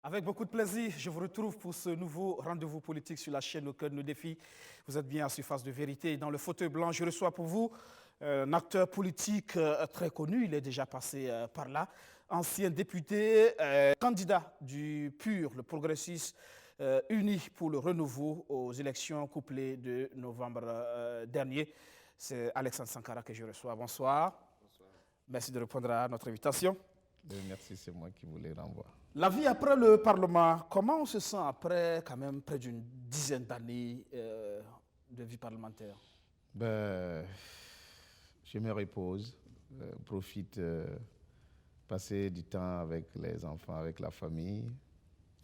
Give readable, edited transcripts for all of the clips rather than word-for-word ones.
Avec beaucoup de plaisir, je vous retrouve pour ce nouveau rendez-vous politique sur la chaîne Au cœur de nos défis. Vous êtes bien à Surface de Vérité. Dans le fauteuil blanc, je reçois pour vous un acteur politique très connu. Il est déjà passé par là. Ancien député, candidat du PUR, le progressiste uni pour le renouveau aux élections couplées de novembre dernier. C'est Alexandre Sankara que je reçois. Bonsoir. Bonsoir. Merci de répondre à notre invitation. Merci, c'est moi qui vous les renvoie. La vie après le Parlement, comment on se sent après quand même près d'une dizaine d'années de vie parlementaire? Je me repose, profite passer du temps avec les enfants, avec la famille,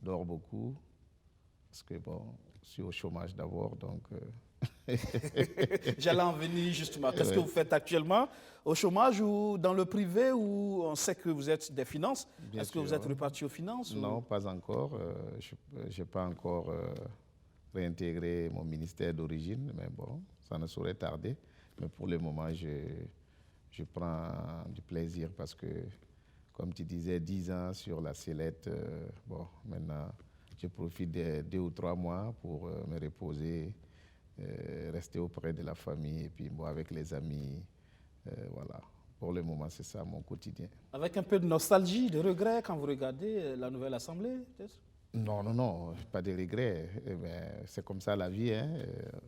dors beaucoup, parce que bon, je suis au chômage d'abord, donc... J'allais en venir justement. Qu'est-ce que vous faites actuellement? Au chômage ou dans le privé, où on sait que vous êtes des finances? Est-ce que vous êtes reparti aux finances? Non, pas encore. Je n'ai pas encore réintégré mon ministère d'origine, mais bon, ça ne saurait tarder. Mais pour le moment, je prends du plaisir parce que, comme tu disais, 10 ans sur la sellette, bon, maintenant, je profite des 2 ou 3 mois pour me reposer, rester auprès de la famille et puis bon, avec les amis, voilà. Pour le moment, c'est ça mon quotidien. Avec un peu de nostalgie, de regret quand vous regardez la nouvelle Assemblée, peut-être? Non, pas de regrets. C'est comme ça la vie. Hein.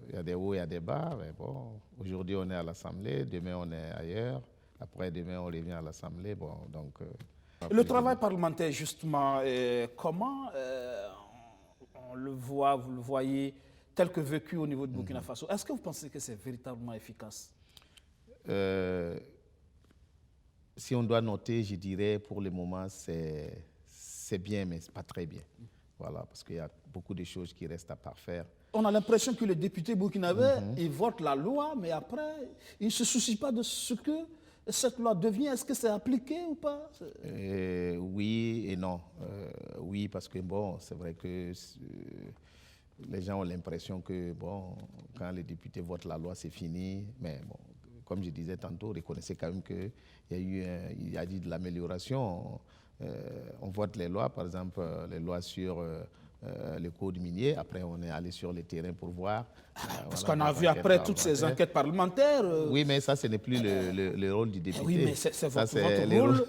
Il y a des hauts, il y a des bas. Mais bon, aujourd'hui, on est à l'Assemblée, demain, on est ailleurs. Après, demain, on revient à l'Assemblée. Bon, donc, le travail parlementaire, justement, comment on le voit, vous le voyez, tel que vécu au niveau de Burkina Faso? Est-ce que vous pensez que c'est véritablement efficace? Si on doit noter, je dirais pour le moment, c'est bien, mais ce n'est pas très bien. Voilà, parce qu'il y a beaucoup de choses qui restent à parfaire. On a l'impression que les députés burkinabés, ils votent la loi, mais après, ils ne se soucient pas de ce que cette loi devient. Est-ce que c'est appliqué ou pas? Oui et non. Oui, parce que bon, c'est vrai que les gens ont l'impression que bon, quand les députés votent la loi, c'est fini. Mais bon, comme je disais tantôt, reconnaissez quand même qu'il y a eu de l'amélioration. On vote les lois, par exemple, les lois sur le code minier. Après, on est allé sur le terrain pour voir. Parce qu'on a vu après toutes ces enquêtes parlementaires. Oui, mais ça, ce n'est plus le rôle du député. Oui, mais c'est votre rôle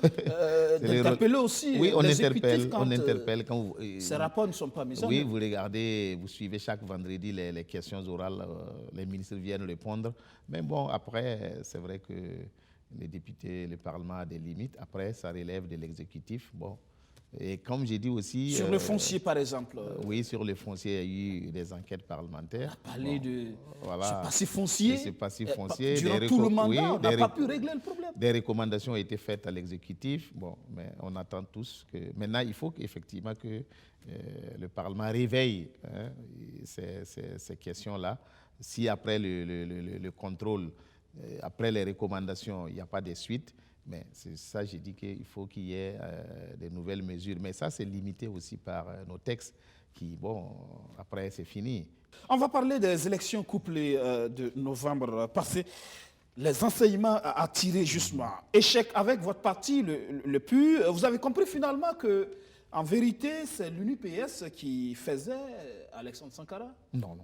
d'interpeller aussi. Oui, on les interpelle quand ces rapports ne sont pas mis en œuvre. Oui, vous regardez, vous suivez chaque vendredi les questions orales, les ministres viennent répondre. Mais bon, après, c'est vrai que les députés, le Parlement a des limites. Après, ça relève de l'exécutif. Bon. Et comme j'ai dit aussi... Sur le foncier, par exemple. Oui, sur le foncier, il y a eu des enquêtes parlementaires. On a parlé de voilà, ce passif foncier. Ce passif foncier. Durant tout le mandat, on n'a pas pu régler le problème. Des recommandations ont été faites à l'exécutif. Bon, mais on attend tous que... Maintenant, il faut effectivement que le Parlement réveille ces questions-là. Si après le contrôle, après les recommandations, il n'y a pas de suite, mais c'est ça, j'ai dit qu'il faut qu'il y ait de nouvelles mesures. Mais ça, c'est limité aussi par nos textes qui, bon, après, c'est fini. On va parler des élections couplées de novembre passé. Les enseignements à tirer, justement. Échec avec votre parti, le PUR. Vous avez compris finalement que, en vérité, c'est l'UNIPS qui faisait Alexandre Sankara? Non.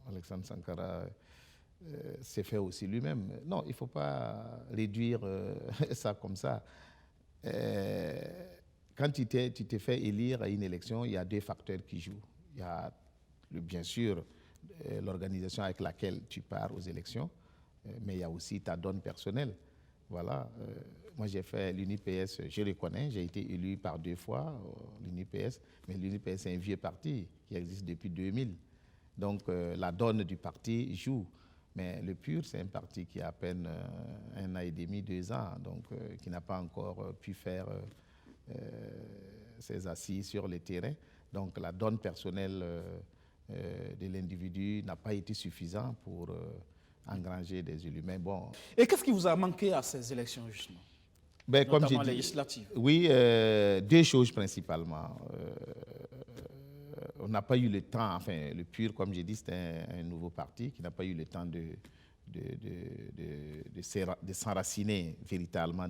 Alexandre Sankara... c'est fait aussi lui-même. Non, il ne faut pas réduire ça comme ça. Quand tu t'es fait élire à une élection, il y a 2 facteurs qui jouent. Il y a bien sûr l'organisation avec laquelle tu pars aux élections, mais il y a aussi ta donne personnelle. Voilà. Moi, j'ai fait l'UNIPS, je reconnais, j'ai été élu par 2 fois, l'UNIPS, mais l'UNIPS, c'est un vieux parti qui existe depuis 2000. Donc, la donne du parti joue. Mais le PUR, c'est un parti qui a à peine 1 an et demi, 2 ans, donc qui n'a pas encore pu faire ses assises sur le terrain. Donc la donne personnelle de l'individu n'a pas été suffisante pour engranger des élus. Mais bon. Et qu'est-ce qui vous a manqué à ces élections, justement? Comme j'ai dit, législatives. Oui, 2 choses principalement. On n'a pas eu le temps, enfin le PUR, comme j'ai dit, c'était un nouveau parti qui n'a pas eu le temps de s'enraciner véritablement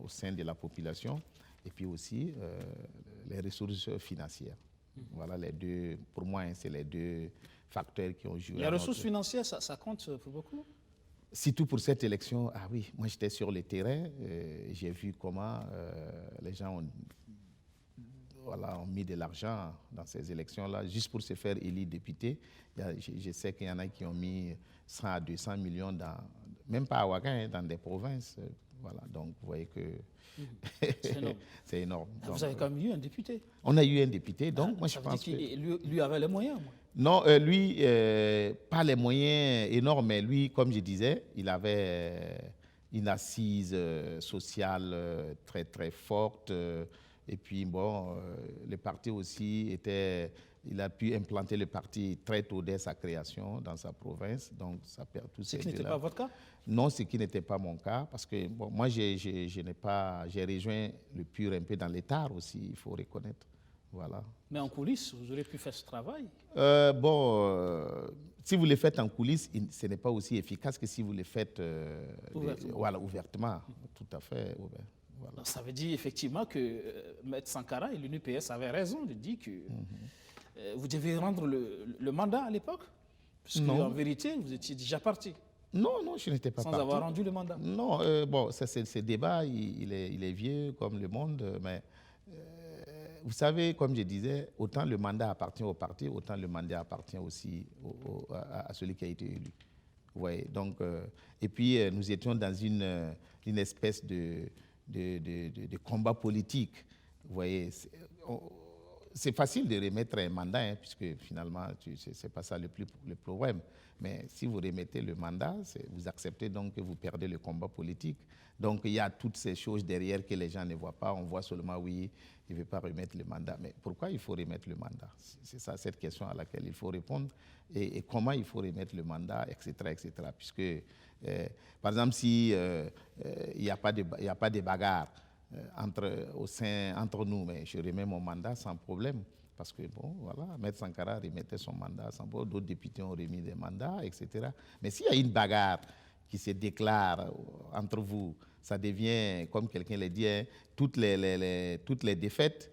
au sein de la population. et puis aussi les ressources financières. Voilà les deux, pour moi, hein, c'est les deux facteurs qui ont joué. Les ressources financières, ça compte pour beaucoup? Surtout pour cette élection, ah oui, moi j'étais sur le terrain, j'ai vu comment les gens ont mis de l'argent dans ces élections-là, juste pour se faire élire député. Je sais qu'il y en a qui ont mis 100 à 200 millions, même pas à Ouaga, hein, dans des provinces. Voilà, donc vous voyez que c'est énorme. C'est énorme. Vous avez quand même eu un député. On a eu un député, donc moi je ça veut pense dire qu'il lui avait les moyens. Moi. Non, lui, pas les moyens énormes, mais lui, comme je disais, il avait une assise sociale très, très forte. Et puis, bon, le parti aussi il a pu implanter le parti très tôt dès sa création dans sa province. Donc, ça perd tout. Ce qui n'était pas votre cas? Non, ce qui n'était pas mon cas, parce que bon, moi, j'ai rejoint le PUR un peu dans l'état aussi, il faut reconnaître. Voilà. Mais en coulisses, vous aurez pu faire ce travail? Si vous le faites en coulisses, ce n'est pas aussi efficace que si vous le faites ouvertement. Tout à fait. Voilà. Donc, ça veut dire effectivement que M. Sankara et l'UNPS avaient raison de dire que vous devez rendre le mandat à l'époque, puisque en vérité, vous étiez déjà parti. Non, je n'étais pas parti. Sans avoir rendu le mandat. Non, ce débat, il est vieux comme le monde, mais vous savez, comme je disais, autant le mandat appartient au parti, autant le mandat appartient aussi à celui qui a été élu. Vous voyez, donc, et puis, nous étions dans une espèce de combat politique. Vous voyez, c'est facile de remettre un mandat, hein, puisque finalement, ce n'est pas ça le problème. Mais si vous remettez le mandat, vous acceptez donc que vous perdez le combat politique. Donc, il y a toutes ces choses derrière que les gens ne voient pas. On voit seulement, oui, il ne veut pas remettre le mandat. Mais pourquoi il faut remettre le mandat? C'est ça, cette question à laquelle il faut répondre. Et comment il faut remettre le mandat, etc., etc. Puisque, par exemple, si il n'y a pas de bagarre entre nous, mais je remets mon mandat sans problème. Parce que, bon, voilà, M. Sankara remettait son mandat sans problème, d'autres députés ont remis des mandats, etc. Mais s'il y a une bagarre qui se déclare entre vous, ça devient, comme quelqu'un l'a dit, hein, toutes les défaites,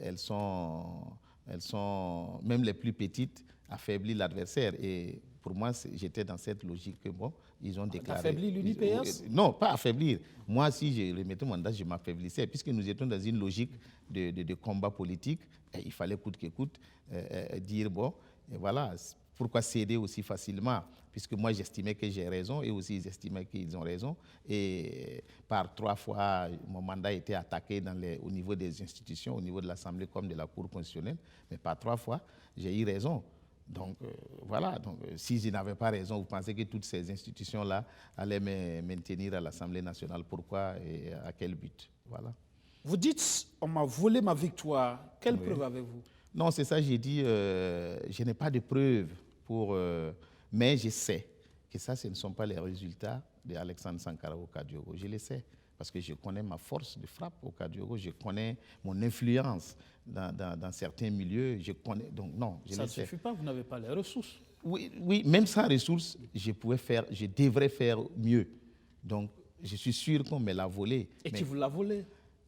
elles sont, même les plus petites, affaiblissent l'adversaire. Et pour moi, j'étais dans cette logique que, bon, ils ont déclaré... Affaiblir l'UNPS? Non, pas affaiblir. Moi, si je remettais mon mandat, je m'affaiblissais. Puisque nous étions dans une logique de combat politique, et il fallait coûte que coûte dire, bon, et voilà, pourquoi céder aussi facilement? Puisque moi, j'estimais que j'ai raison, et aussi, ils estimaient qu'ils ont raison. Et par 3 fois, mon mandat était attaqué au niveau des institutions, au niveau de l'Assemblée comme de la Cour constitutionnelle. Mais par 3 fois, j'ai eu raison. Donc, voilà. Donc, si je n'avais pas raison, vous pensez que toutes ces institutions-là allaient me maintenir à l'Assemblée nationale? Pourquoi et à quel but? Voilà. Vous dites, on m'a volé ma victoire. Quelle preuve avez-vous? Non, c'est ça, j'ai dit, je n'ai pas de preuves, mais je sais que ça, ce ne sont pas les résultats d'Alexandre Sankara au Kadiogo. Je le sais, parce que je connais ma force de frappe au Kadiogo, je connais mon influence dans certains milieux, je connais, donc non, je le sais. Ça ne suffit pas, vous n'avez pas les ressources. Oui, même sans ressources, je devrais faire mieux. Donc, je suis sûr qu'on me l'a volé. Et qui vous l'a volé?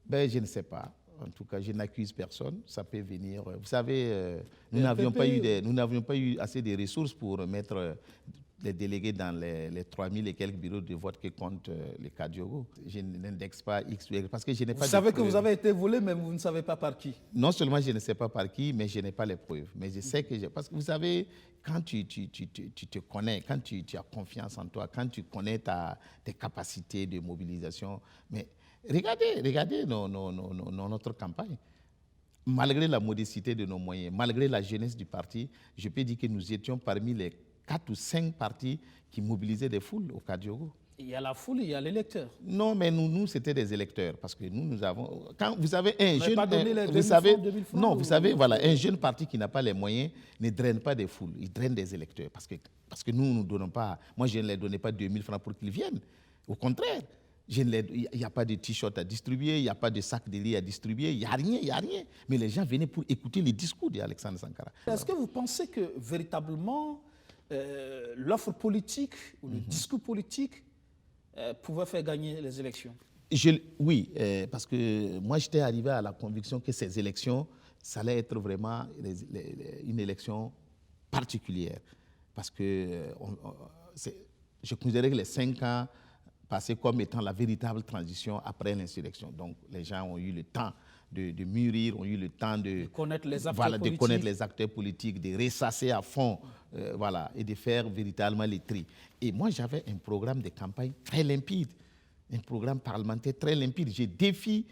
Ben, je ne sais pas. En tout cas, je n'accuse personne. Ça peut venir. Vous savez, nous n'avions pas eu assez de ressources pour mettre les délégués dans les 3000 et quelques bureaux de vote que compte le Kadiogo. Je n'indexe pas X ou Y parce que je n'ai pas de preuves. Vous savez que vous avez été volé, mais vous ne savez pas par qui? Non seulement je ne sais pas par qui, mais je n'ai pas les preuves. Mais je sais que parce que vous savez, quand tu te connais, quand tu as confiance en toi, quand tu connais tes capacités de mobilisation, mais regardez notre campagne. Malgré la modicité de nos moyens, malgré la jeunesse du parti, je peux dire que nous étions parmi les 4 ou 5 partis qui mobilisaient des foules au Kadiogo. Il y a la foule, il y a l'électeur. Non, mais nous c'était des électeurs. Parce que nous avons... Quand vous avez un jeune... Pas donné les vous savez, 2000 francs, non, vous savez, voilà, un jeune parti qui n'a pas les moyens ne draine pas des foules, il draine des électeurs. Parce que nous ne donnons pas... Moi, je ne les donnais pas 2000 francs pour qu'ils viennent. Au contraire. Il n'y a pas de t-shirt à distribuer, il n'y a pas de sac de lit à distribuer, il n'y a rien. Mais les gens venaient pour écouter les discours d'Alexandre Sankara. Est-ce que vous pensez que véritablement l'offre politique ou le discours politique pouvait faire gagner les élections? Oui, parce que moi, j'étais arrivé à la conviction que ces élections, ça allait être vraiment une élection particulière. Parce que je considérais que les 5 ans passés comme étant la véritable transition après l'insurrection. Donc, les gens ont eu le temps de mûrir, ont eu le temps de connaître les acteurs de politiques. connaître les acteurs politiques, de ressasser à fond, voilà, et de faire véritablement les tri. Et moi, j'avais un programme de campagne très limpide, un programme parlementaire très limpide. Je défie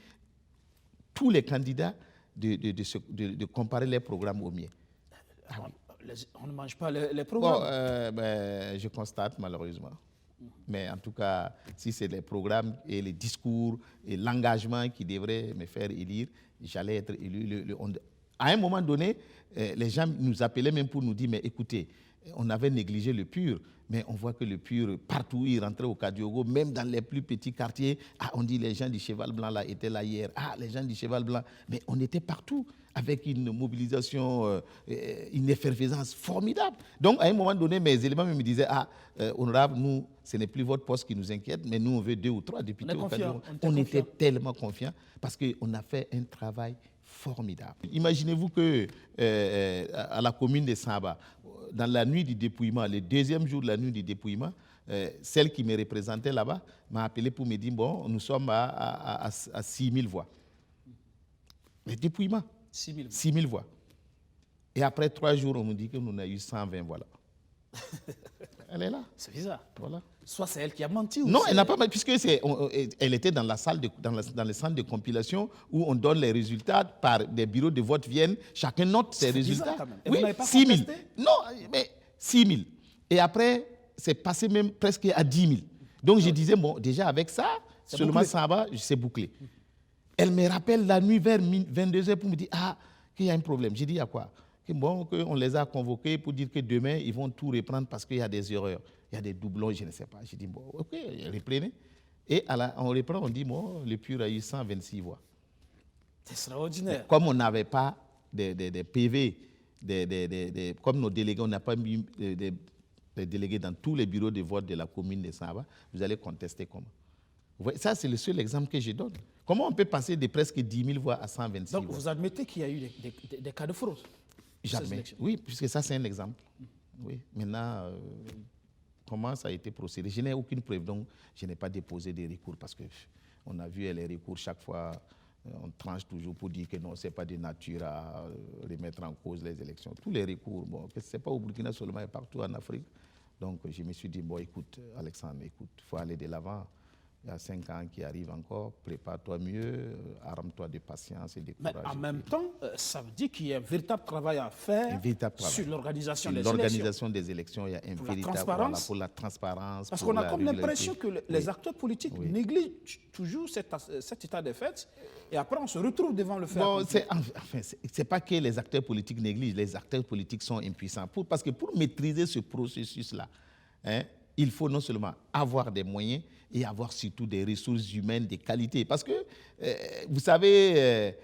tous les candidats de comparer les programmes aux miens. Ah oui. On ne mange pas les programmes. Bon, je constate malheureusement. Mais en tout cas, si c'est les programmes et les discours et l'engagement qui devraient me faire élire, j'allais être élu. À un moment donné, les gens nous appelaient même pour nous dire, mais écoutez, on avait négligé le PUR, mais on voit que le PUR, partout où il rentrait au Kadiogo, même dans les plus petits quartiers, on dit les gens du Cheval Blanc là étaient là hier, les gens du Cheval Blanc, mais on était partout avec une mobilisation, une effervescence formidable. Donc, à un moment donné, mes éléments me disaient, honorable, nous, ce n'est plus votre poste qui nous inquiète, mais nous, on veut 2 ou 3 députés au Kadiogo. On était tellement confiants parce qu'on a fait un travail formidable. Imaginez-vous que à la commune de Samba, dans la nuit du dépouillement, le 2e jour de la nuit du dépouillement, celle qui me représentait là-bas m'a appelé pour me dire, bon, nous sommes à 6 000 voix. Le dépouillement, 6 000 voix. Et après 3 jours, on me dit que nous avons eu 120 voix là. Elle est là. C'est bizarre. Voilà. Soit c'est elle qui a menti. Ou non, elle n'a pas menti, puisque elle était dans la salle, dans le centre de compilation où on donne les résultats par des bureaux de vote viennent, chacun note ses résultats. Quand même. Et oui, vous n'avez pas 6 000. contesté? Non, mais 6 000. Et après, c'est passé même presque à 10 000. Donc je disais, bon, déjà avec ça, seulement ça va, c'est bouclé. Elle me rappelle la nuit vers 22h pour me dire, qu'il y a un problème. J'ai dit, il y a quoi? Bon, qu'on les a convoqués pour dire que demain, ils vont tout reprendre parce qu'il y a des erreurs. Il y a des doublons, je ne sais pas. J'ai dit, bon, ok, reprenez. Et on reprend, on dit, bon, le PUR a eu 126 voix. C'est extraordinaire. Mais comme on n'avait pas des PV, comme nos délégués, on n'a pas mis des délégués dans tous les bureaux de vote de la commune de Samba, vous allez contester comment? Vous voyez, ça, c'est le seul exemple que je donne. Comment on peut passer de presque 10 000 voix à 126 voix? Donc, vous admettez qu'il y a eu des cas de fraude? Jamais. Oui, puisque ça, c'est un exemple. Oui. Maintenant, comment ça a été procédé? Je n'ai aucune preuve, donc je n'ai pas déposé de recours parce qu'on a vu les recours chaque fois, on tranche toujours pour dire que non, ce n'est pas de nature à remettre en cause les élections. Tous les recours, bon, ce n'est pas au Burkina seulement, mais partout en Afrique. Donc je me suis dit, bon, écoute, Alexandre, écoute, il faut aller de l'avant. Il y a 5 ans qui arrivent encore, prépare-toi mieux, arme-toi de patience et de courage. Mais en même temps, ça veut dire qu'il y a un véritable travail à faire sur l'organisation des élections. L'organisation des élections, il y a un véritable travail pour la transparence. Parce qu'on a comme l'impression que les acteurs politiques négligent toujours cet état de fait et après on se retrouve devant le fait. Bon, c'est pas que les acteurs politiques négligent, les acteurs politiques sont impuissants. Parce que pour maîtriser ce processus-là, il faut non seulement avoir des moyens et avoir surtout des ressources humaines de qualité. Parce que, vous savez,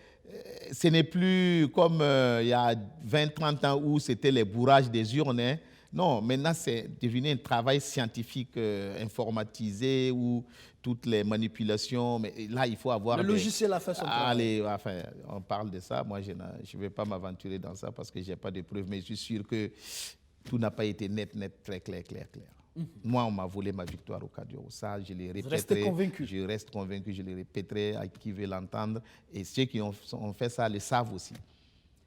ce n'est plus comme il y a 20-30 ans où c'était les bourrages des urnes. Non, maintenant, c'est devenu un travail scientifique informatisé où toutes les manipulations, mais là, il faut avoir... Le logiciel a fait son travail. Enfin, on parle de ça. Moi, je ne vais pas m'aventurer dans ça parce que je n'ai pas de preuves, mais je suis sûr que tout n'a pas été net, très clair. Moi, on m'a volé ma victoire au Kadiogo. Ça, je l'ai répété. Vous restez convaincu? Je reste convaincu, je le répéterai à qui veut l'entendre. Et ceux qui ont fait ça le savent aussi.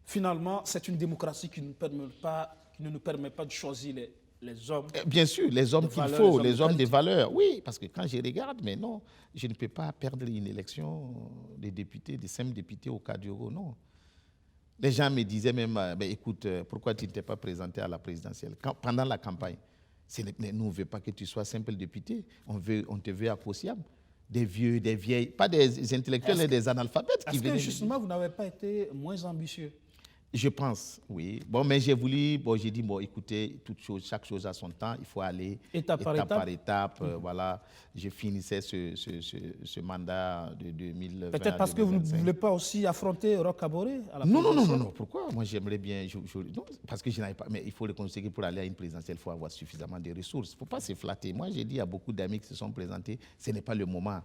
Finalement, c'est une démocratie qui ne nous permet pas de choisir les hommes. Bien sûr, les hommes qu'il faut, les hommes de valeur. Oui, parce que quand je regarde, mais non, je ne peux pas perdre une élection des députés, des 5 députés au Kadiogo, non. Les gens me disaient même, écoute, pourquoi tu ne t'es pas présenté à la présidentielle pendant la campagne? Nous, on ne veut pas que tu sois simple député. On te veut à Kosiam. Des vieux, des vieilles, pas des intellectuels et des analphabètes qui viennent. Est-ce que justement, vous n'avez pas été moins ambitieux? Je pense, oui. Bon, mais j'ai voulu, bon, j'ai dit, bon, écoutez, chaque chose a son temps, il faut aller Étape par étape. Voilà, je finissais ce mandat de 2020 Peut-être à parce que vous ne 2025. voulez pas aussi affronter Roch Kaboré à la Non, présidentielle. non, pourquoi? Moi, j'aimerais bien, non, parce que je n'avais pas, mais il faut reconnaître que pour aller à une présidentielle, il faut avoir suffisamment de ressources. Il ne faut pas se flatter. Moi, j'ai dit à beaucoup d'amis qui se sont présentés, ce n'est pas le moment.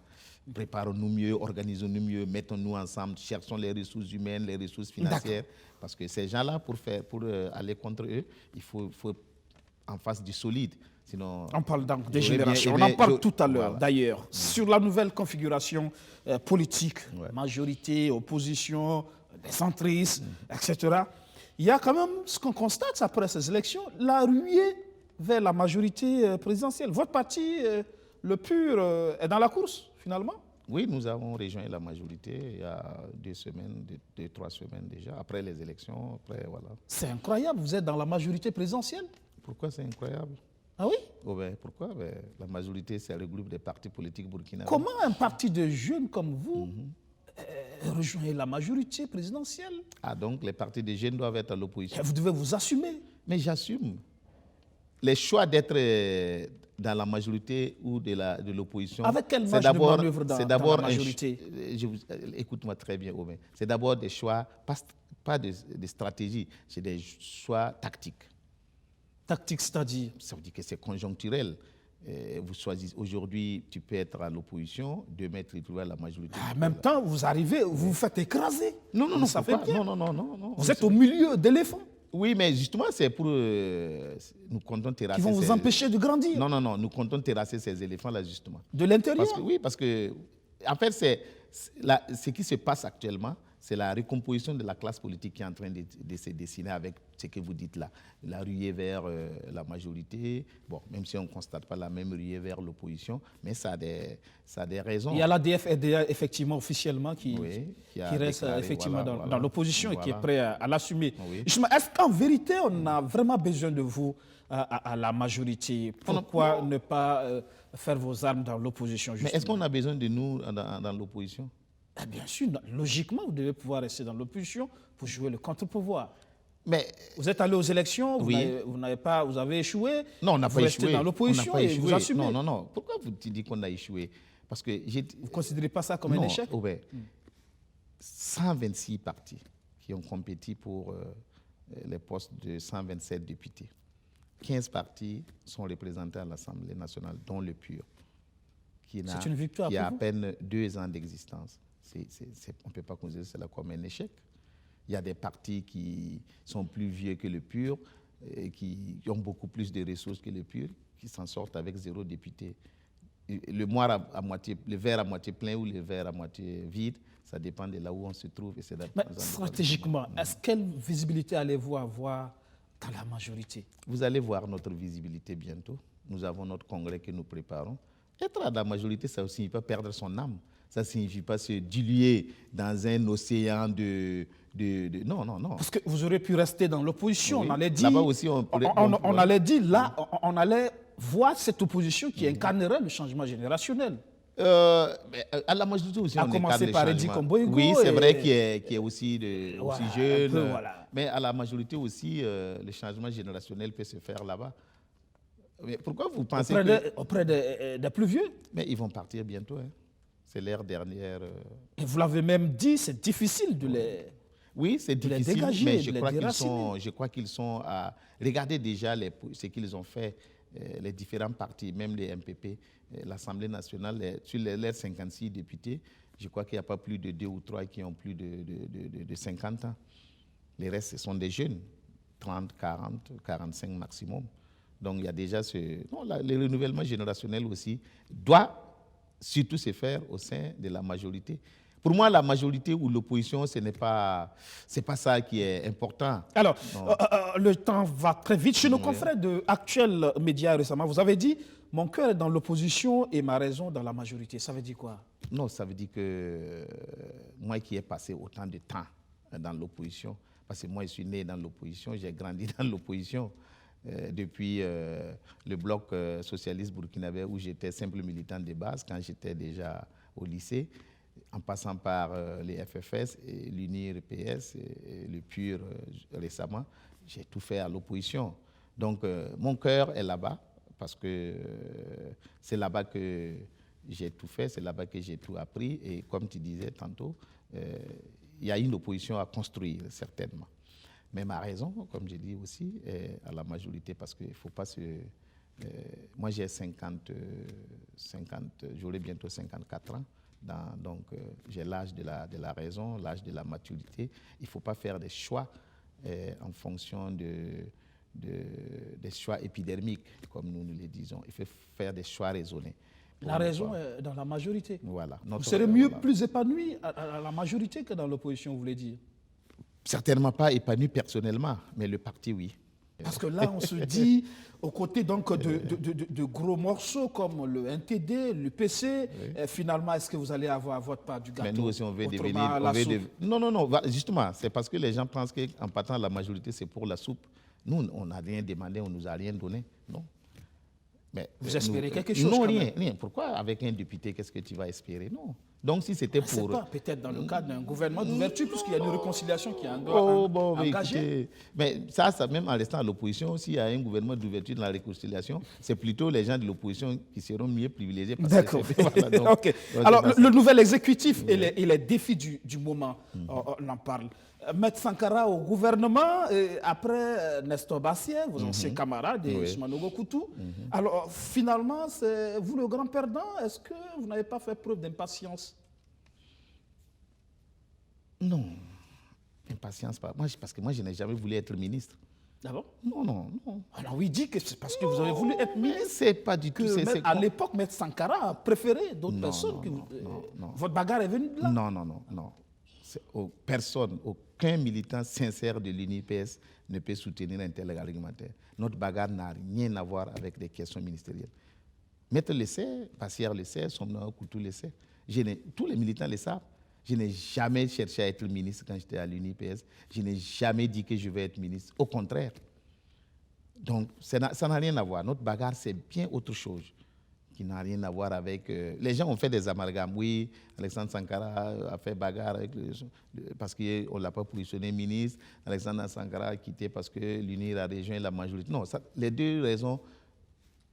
Préparons-nous mieux, organisons-nous mieux, mettons-nous ensemble, cherchons les ressources humaines, les ressources financières. Parce que ces gens-là, pour aller contre eux, il faut en face du solide. Sinon, on parle donc des générations. On en parle tout à l'heure, d'ailleurs, sur la nouvelle configuration politique, majorité, opposition, des centristes, etc. Il y a quand même ce qu'on constate après ces élections, la ruée vers la majorité présidentielle. Votre parti, le PUR, est dans la course, finalement? Oui, nous avons rejoint la majorité il y a 3 semaines déjà, après les élections. Voilà. C'est incroyable, vous êtes dans la majorité présidentielle? Pourquoi c'est incroyable? Ah oui? Oh ben, pourquoi? Ben, la majorité, c'est le groupe des partis politiques burkinabés. Comment un parti de jeunes comme vous rejoint la majorité présidentielle? Ah, donc les partis de jeunes doivent être à l'opposition. Vous devez vous assumer. Mais j'assume. Les choix d'être dans la majorité ou de l'opposition. Avec quelle marge de manœuvre dans la majorité? Écoute-moi très bien, Oben. C'est d'abord des choix, pas de stratégie, c'est des choix tactiques. Tactique, c'est-à-dire? Ça veut dire que c'est conjoncturel. Vous choisissez, aujourd'hui, tu peux être à l'opposition, demain, tu trouves à la majorité. En même temps, vous arrivez, vous vous faites écraser. Non, ça fait bien. Non. Vous êtes au milieu d'éléphants. Oui, mais justement, c'est pour nous comptons terrasser. Qui vont vous empêcher de grandir. Non, nous comptons terrasser ces éléphants-là, justement. De l'intérieur? Parce que, en fait, ce qui se passe actuellement, c'est la recomposition de la classe politique qui est en train de se dessiner avec ce que vous dites là. La ruée vers la majorité, bon, même si on ne constate pas la même ruée vers l'opposition, mais ça a des raisons. Il y a l'ADF-RDA, effectivement, officiellement, qui reste déclaré, effectivement dans l'opposition et qui est prêt à l'assumer. Oui. Est-ce qu'en vérité, on a vraiment besoin de vous à la majorité? Pourquoi ne pas faire vos armes dans l'opposition? Mais est-ce qu'on a besoin de nous dans l'opposition? Bien sûr, logiquement, vous devez pouvoir rester dans l'opposition pour jouer le contre-pouvoir. Mais vous êtes allé aux élections, oui. vous avez échoué. Non, on n'a pas échoué. Vous restez dans l'opposition et vous assumez. Non. Pourquoi vous dites qu'on a échoué? Parce que vous ne considérez pas ça comme un échec? 126 partis qui ont compéti pour les postes de 127 députés. 15 partis sont représentés à l'Assemblée nationale, dont le PUR, qui a à peine 2 ans d'existence. On ne peut pas considérer cela comme un échec. Il y a des partis qui sont plus vieux que le PUR, et qui ont beaucoup plus de ressources que le PUR, qui s'en sortent avec 0 député. Le verre à moitié plein ou le verre à moitié vide, ça dépend de là où on se trouve. Mais stratégiquement, quelle visibilité allez-vous avoir dans la majorité? Vous allez voir notre visibilité bientôt. Nous avons notre congrès que nous préparons. Être à la majorité, ça ne signifie pas perdre son âme. Ça ne signifie pas se diluer dans un océan de... Non. Parce que vous aurez pu rester dans l'opposition. Oui. On allait dire... Là-bas aussi, on allait dire, là, on allait voir cette opposition qui incarnerait le changement générationnel. À la majorité aussi, on commencer par Eddy Komboïgo. Oui, c'est vrai qu'il est aussi jeune. Voilà. Mais à la majorité aussi, le changement générationnel peut se faire là-bas. Mais pourquoi vous pensez auprès des plus vieux? Mais ils vont partir bientôt. Hein. C'est l'ère dernière. Et vous l'avez même dit, c'est difficile de les... Oui, c'est difficile, dégager, mais je crois qu'ils sont à... Regardez déjà ce qu'ils ont fait, les différents partis, même les MPP, l'Assemblée nationale, sur les 56 députés, je crois qu'il n'y a pas plus de 2 ou 3 qui ont plus de 50 ans. Les restes, ce sont des jeunes, 30, 40, 45 maximum. Donc il y a déjà le renouvellement générationnel aussi doit surtout se faire au sein de la majorité. Pour moi, la majorité ou l'opposition, c'est pas ça qui est important. Alors, le temps va très vite. Chez nos confrères de Actuel Média récemment, vous avez dit « Mon cœur est dans l'opposition et ma raison dans la majorité ». Ça veut dire quoi? Non, ça veut dire que moi qui ai passé autant de temps dans l'opposition, parce que moi, je suis né dans l'opposition, j'ai grandi dans l'opposition, depuis le bloc socialiste burkinabé où j'étais simple militant de base quand j'étais déjà au lycée. en passant par les FFS, et l'UNIR, PS, et le PUR récemment, j'ai tout fait à l'opposition. Donc, mon cœur est là-bas, parce que c'est là-bas que j'ai tout fait, c'est là-bas que j'ai tout appris. Et comme tu disais tantôt, il y a une opposition à construire, certainement. Mais ma raison, comme je dis aussi, est à la majorité, parce qu'il ne faut pas se... moi, j'ai 50, j'aurai bientôt 54 ans. Donc, j'ai l'âge de la raison, l'âge de la maturité. Il ne faut pas faire des choix en fonction des choix épidermiques, comme nous le disons. Il faut faire des choix raisonnés. La raison est dans la majorité. Voilà. Vous serez mieux, plus épanoui à la majorité que dans l'opposition, vous voulez dire? Certainement pas épanoui personnellement, mais le parti, oui. Parce que là, on se dit, aux côtés donc de gros morceaux comme le NTD, l'UPC, finalement, est-ce que vous allez avoir votre part du gâteau? Mais nous aussi, on veut devenir... Non, justement, c'est parce que les gens pensent qu'en partant de la majorité, c'est pour la soupe. Nous, on n'a rien demandé, on ne nous a rien donné. Non. Mais vous espérez quelque chose? Non, rien. Pourquoi avec un député, qu'est-ce que tu vas espérer? Non. Donc, si c'était pour... pas peut-être dans le cadre d'un gouvernement d'ouverture, puisqu'il y a une réconciliation qui est engagée. Mais ça, même en restant à l'opposition, s'il y a un gouvernement d'ouverture dans la réconciliation, c'est plutôt les gens de l'opposition qui seront mieux privilégiés. D'accord. Okay. Alors, le nouvel exécutif et les défis du moment, on en parle. Maître Sankara au gouvernement, après Nestor Bassier, vos anciens camarades, et Ousmane Koutou. Alors, finalement, c'est vous le grand perdant. Est-ce que vous n'avez pas fait preuve d'impatience? Non, impatience pas. Parce que moi, je n'ai jamais voulu être ministre. D'abord? Non. Alors, oui, dit que c'est parce que vous avez voulu être ministre. C'est pas du tout. À l'époque, Maître Sankara a préféré d'autres personnes. Non. Votre bagarre est venue de là? Non. Personne, aucun militant sincère de l'UNIPS ne peut soutenir un tel argumentaire. Notre bagarre n'a rien à voir avec des questions ministérielles. Maître le sait, Bassière le sait, Somna Koutou le sait. Tous les militants le savent. Je n'ai jamais cherché à être ministre quand j'étais à l'UNIPS. Je n'ai jamais dit que je vais être ministre. Au contraire. Donc, ça n'a rien à voir. Notre bagarre, c'est bien autre chose qui n'a rien à voir avec... les gens ont fait des amalgames. Oui, Alexandre Sankara a fait bagarre parce qu'on ne l'a pas positionné ministre. Alexandre Sankara a quitté parce que l'UNIR a rejoint la majorité. Non, les deux raisons,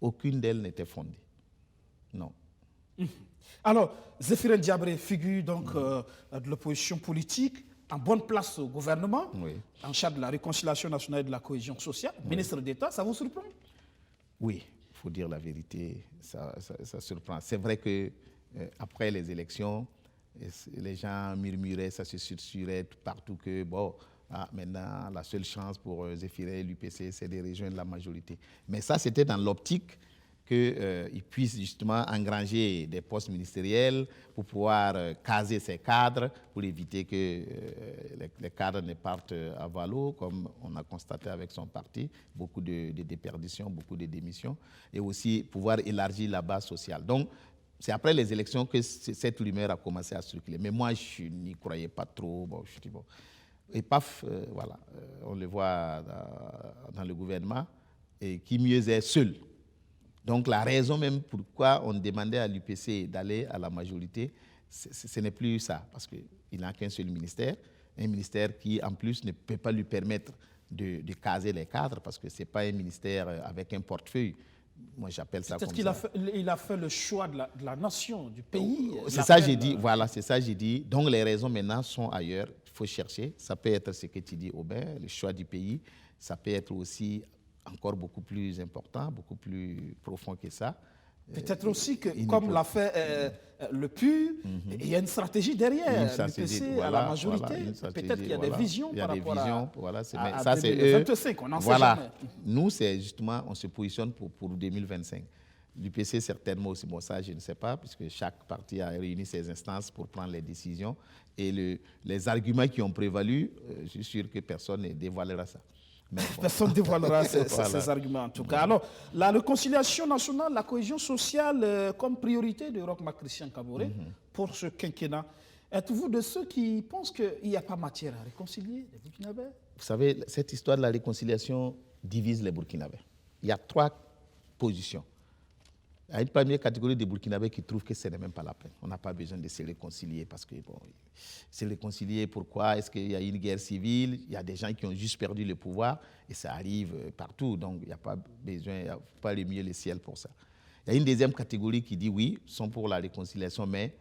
aucune d'elles n'était fondée. Non. Alors, Zéphirin Diabré, figure donc de l'opposition politique, en bonne place au gouvernement, en charge de la réconciliation nationale et de la cohésion sociale, ministre d'État, ça vous surprend? Oui. Il faut dire la vérité, ça surprend. C'est vrai que après les élections, les gens murmuraient, ça se susurrait partout que maintenant la seule chance pour Zéphirin et l'UPC, c'est de rejoindre la majorité. Mais ça, c'était dans l'optique qu'ils puissent justement engranger des postes ministériels pour pouvoir caser ces cadres, pour éviter que les cadres ne partent à valo, comme on a constaté avec son parti, beaucoup de déperditions, beaucoup de démissions, et aussi pouvoir élargir la base sociale. Donc, c'est après les élections que cette rumeur a commencé à circuler. Mais moi, je n'y croyais pas trop. Je dis Et paf, voilà, on le voit dans le gouvernement, et qui mieux est seul. Donc la raison même pourquoi on demandait à l'UPC d'aller à la majorité, ce n'est plus ça, parce qu'il n'a qu'un seul ministère, un ministère qui en plus ne peut pas lui permettre de caser les cadres, parce que ce n'est pas un ministère avec un portefeuille. Moi, j'appelle ça comme ça. Peut-être qu'il a fait le choix de la nation, du pays. C'est ça, j'ai dit. Voilà, c'est ça, j'ai dit. Donc les raisons maintenant sont ailleurs. Il faut chercher. Ça peut être ce que tu dis, Aubin, le choix du pays. Ça peut être aussi encore beaucoup plus important, beaucoup plus profond que ça. Peut-être aussi que, comme l'a fait le PUR, il y a une stratégie derrière l'UPC à la majorité. Peut-être qu'il y a des visions par rapport à 2025, on n'en sait jamais. Nous, c'est justement, on se positionne pour 2025. L'UPC, certainement aussi, bon, ça, je ne sais pas, puisque chaque parti a réuni ses instances pour prendre les décisions. Et les arguments qui ont prévalu, je suis sûr que personne ne dévoilera ça. Personne ne dévoilera ces arguments, en tout cas. Alors, la réconciliation nationale, la cohésion sociale comme priorité de Roch Marc Christian Kaboré pour ce quinquennat. Êtes-vous de ceux qui pensent qu'il n'y a pas matière à réconcilier les Burkinabés? Vous savez, cette histoire de la réconciliation divise les Burkinabés. Il y a 3 positions. Il y a une première catégorie de Burkinabés qui trouvent que ce n'est même pas la peine. On n'a pas besoin de se réconcilier parce que, bon, se réconcilier, pourquoi? Est-ce qu'il y a une guerre civile? Il y a des gens qui ont juste perdu le pouvoir et ça arrive partout. Donc, il n'y a pas besoin, il n'y a pas remuer le ciel pour ça. Il y a une deuxième catégorie qui dit oui, sont pour la réconciliation, mais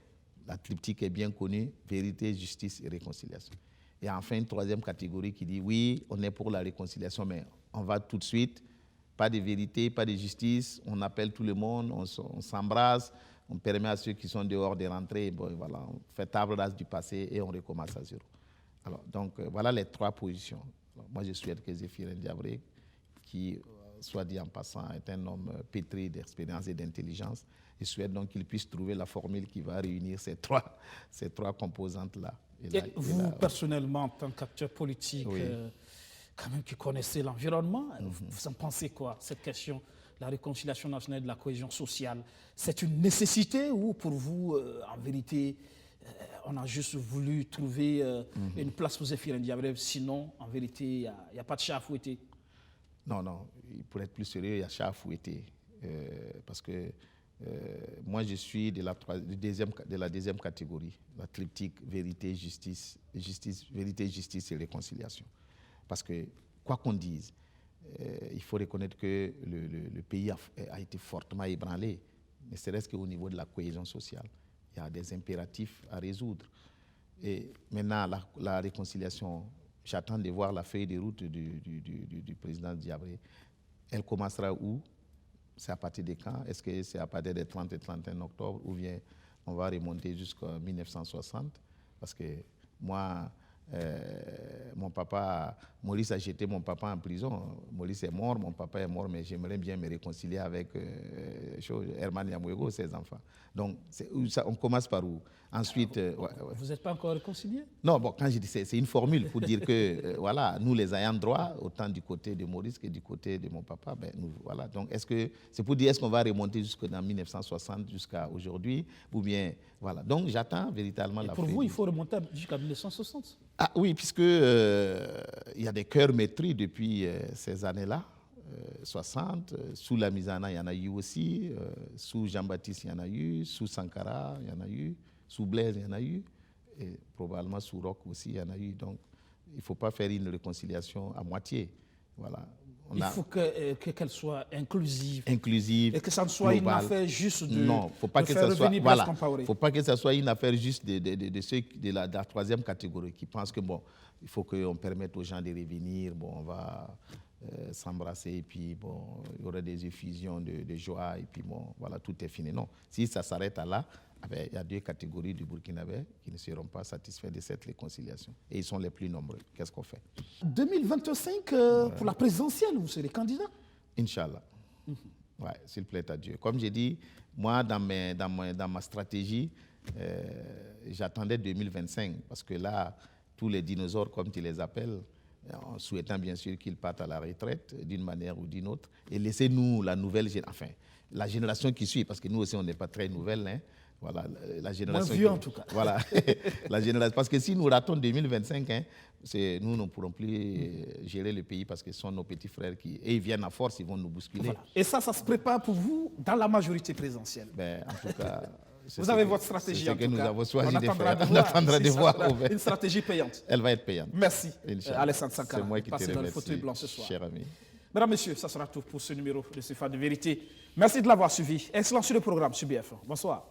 la triptyque est bien connue, vérité, justice et réconciliation. Et enfin, une troisième catégorie qui dit oui, on est pour la réconciliation, mais on va tout de suite. Pas de vérité, pas de justice, on appelle tout le monde, on s'embrasse, on permet à ceux qui sont dehors de rentrer, bon, voilà, on fait table rase du passé et on recommence à zéro. Alors, donc, voilà les trois positions. Alors, moi, je souhaite que Zéphirin Diabré, qui, soit dit en passant, est un homme pétri d'expérience et d'intelligence, je souhaite donc qu'il puisse trouver la formule qui va réunir ces trois composantes-là. Et vous, personnellement, en tant qu'acteur politique, oui. Quand même qui connaissez l'environnement, vous en pensez quoi, cette question, la réconciliation nationale et de la cohésion sociale? C'est une nécessité ou pour vous, en vérité, on a juste voulu trouver une place pour Zéphirin Diabré, sinon, en vérité, il n'y a pas de chat à fouetter? Non, pour être plus sérieux, il y a chat à fouetter. Parce que moi, je suis de la deuxième catégorie, la triptyque vérité, justice, vérité, justice et réconciliation. Parce que, quoi qu'on dise, il faut reconnaître que le pays a été fortement ébranlé, ne serait-ce qu'au niveau de la cohésion sociale. Il y a des impératifs à résoudre. Et maintenant, la réconciliation, j'attends de voir la feuille de route du président Diabré. Elle commencera où? C'est à partir de quand? Est-ce que c'est à partir des 30 et 31 octobre ou bien on va remonter jusqu'en 1960? Parce que moi... mon papa, Maurice a jeté mon papa en prison. Maurice est mort, mon papa est mort, mais j'aimerais bien me réconcilier avec Herman Yamuego, ses enfants. Donc, on commence par où? Ensuite... Vous n'êtes pas encore réconcilié? Non, bon, quand je dis c'est une formule pour dire que, voilà, nous les ayants droit, autant du côté de Maurice que du côté de mon papa, ben, nous, voilà. Donc, c'est pour dire, est-ce qu'on va remonter jusqu'en 1960, jusqu'à aujourd'hui, ou bien, voilà. Donc, j'attends véritablement la fin. Pour vous, il faut remonter jusqu'à 1960? Ah oui, puisque il y a des cœurs maîtris depuis ces années-là, 60. Sous la Misana, il y en a eu aussi. Sous Jean-Baptiste, il y en a eu. Sous Sankara, il y en a eu. Sous Blaise, il y en a eu. Et probablement sous Roch aussi, il y en a eu. Donc, il ne faut pas faire une réconciliation à moitié. Voilà. Il faut qu'elle soit inclusive. Inclusive. Et que ça ne soit globale. Une affaire juste de. Non, faut pas que ça soit. Voilà. Faut pas que ça soit une affaire juste de ceux de la troisième catégorie qui pensent que bon, il faut qu'on permette aux gens de revenir. Bon, on va s'embrasser et puis bon, il y aura des effusions de joie et puis bon, voilà, tout est fini. Non, si ça s'arrête à là, il y a deux catégories du Burkinabé qui ne seront pas satisfaits de cette réconciliation. Et ils sont les plus nombreux. Qu'est-ce qu'on fait? 2025, pour la présidentielle, vous serez candidat? Inch'Allah. Ouais, s'il plaît à Dieu. Comme j'ai dit, moi, dans ma stratégie, j'attendais 2025 parce que là, tous les dinosaures, comme tu les appelles, en souhaitant bien sûr qu'ils partent à la retraite d'une manière ou d'une autre, et laissez-nous la nouvelle génération, enfin, la génération qui suit, parce que nous aussi, on n'est pas très nouvelle, hein. Voilà, la génération. Moins vieux en tout cas. Voilà, la génération. Parce que si nous ratons 2025, hein, nous ne pourrons plus gérer le pays parce que ce sont nos petits frères et ils viennent à force, ils vont nous bousculer. Voilà. Et ça se prépare pour vous dans la majorité présidentielle? Ben, en tout cas. Vous avez votre stratégie en tout cas. C'est ce que nous avons choisi de faire. On attendra de voir. Une stratégie payante. Elle va être payante. Merci, Alassane Sankara. C'est moi qui te remercie, dans le fauteuil blanc ce soir. Cher ami. Mesdames, Messieurs, ça sera tout pour ce numéro de Sofa de Vérité. Merci de l'avoir suivi. Excellent sur le programme sur BF1. Bonsoir.